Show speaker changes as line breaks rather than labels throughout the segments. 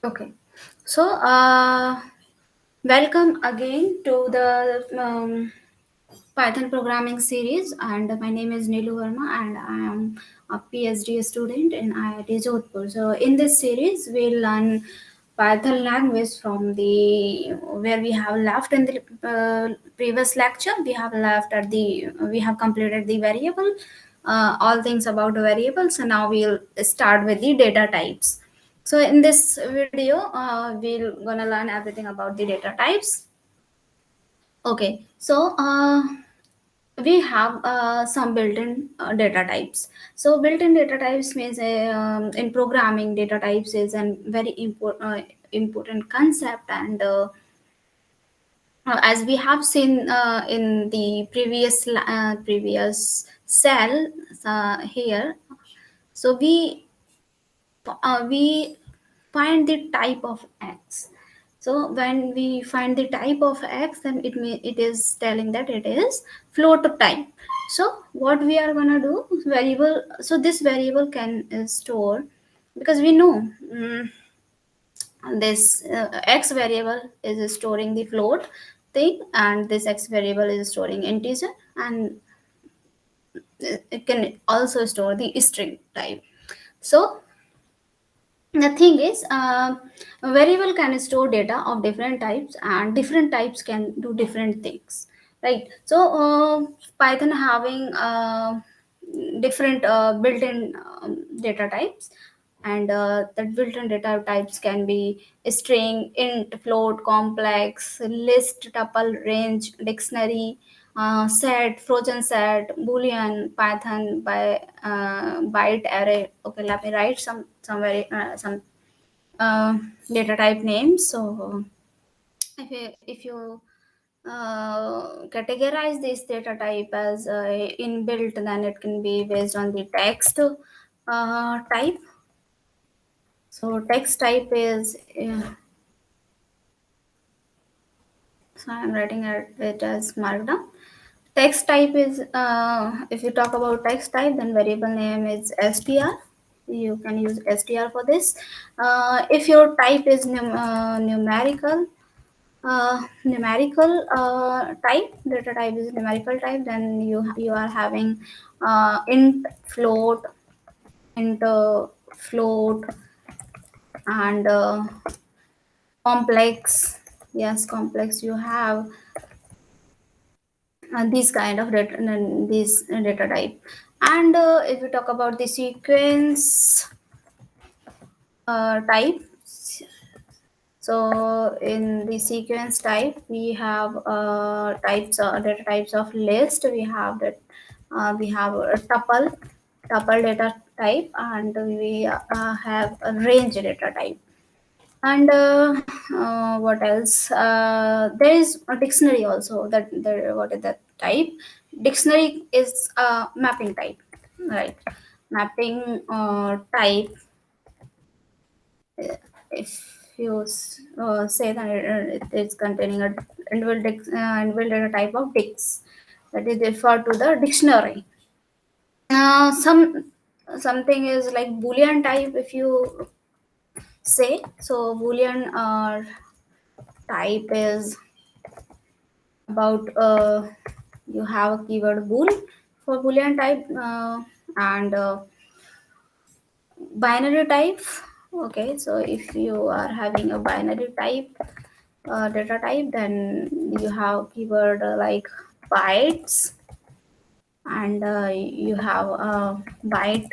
Okay. So, welcome again to the Python programming series. And my name is Neelu Verma, and I am a Ph.D. student in IIT Jodhpur. So, in this series, we'll learn Python language from the where we have left in the previous lecture. We have completed the variable, all things about the variables. So now we'll start with the data types. So in this video, we're gonna learn everything about the data types. Okay, so we have some built-in data types. So built-in data types means in programming, data types is a very important concept, and as we have seen in the previous cell here, so we find the type of x. So when we find the type of x, then it is telling that it is float type. So what we are gonna do, variable. So this variable can store, because we know this x variable is storing the float thing, and this x variable is storing integer, and it can also store the string type. So the thing is, a variable can store data of different types, and different types can do different things, right? So Python having different built-in data types, and that built-in data types can be string, int, float, complex, list, tuple, range, dictionary, set, frozen set, boolean, Python by byte array. Okay, let me write some uh, data type names. So if you categorize this data type as inbuilt, then it can be based on the text type. So text type is so I'm writing it as markdown. Text type is, if you talk about text type, then variable name is str. You can use str for this. If your type is numerical type, data type is numerical type, then you are having int, float, int, float, and complex. Yes, complex. You have these kind of data, this data type. And if we talk about the sequence type, so in the sequence type, we have data types of list. We have a tuple data type, and we have a range data type. And what else? There is a dictionary also. What is that type? Dictionary is a mapping type, right? Mapping type. If you say that it is containing a inbuilt data type of dicts, that is referred to the dictionary. Something is like Boolean type. If you say so, Boolean type is about you have a keyword bool for Boolean type, and binary type. Okay, so if you are having a binary type data type, then you have keyword like bytes, and you have a byte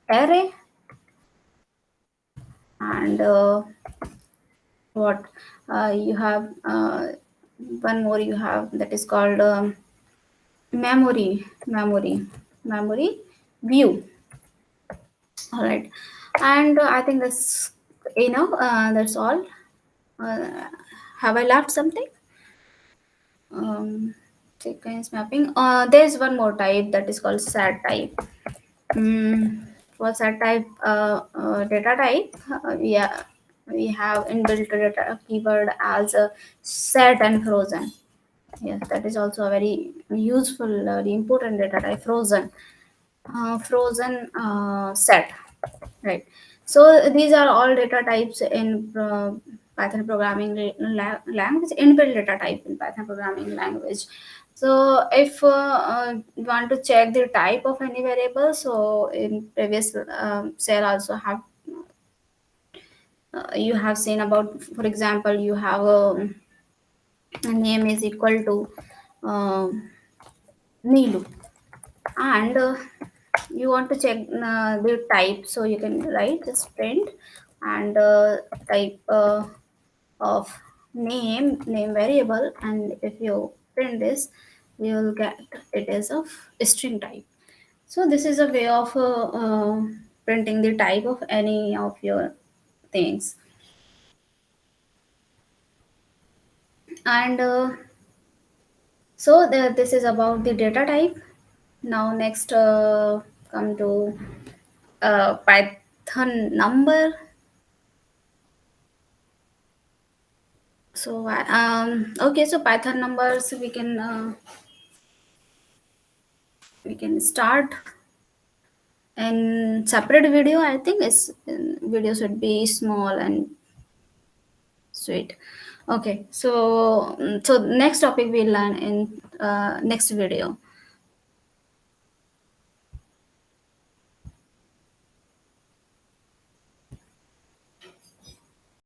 array, and what you have one more you have, that is called memory view. All right, and I think that's enough. That's all. uh, have I left something? um, Sequence mapping. There's one more type, that is called set type. For set type data type, we have inbuilt data keyword as a set and frozen. Yes, that is also a very useful, very important data type. Frozen set, right? So these are all data types in Python programming language, inbuilt data type in Python programming language. So if you want to check the type of any variable, so in previous cell also have you have seen about, for example, you have a name is equal to Nilu, and you want to check the type, so you can write just print and type of name variable, and if you print this, you will get it as of string type. So this is a way of printing the type of any of your things. And so this is about the data type. Now next come to Python number. So okay, so Python numbers we can start in separate video. I think it's video should be small and sweet. Okay, so so next topic we'll learn in next video.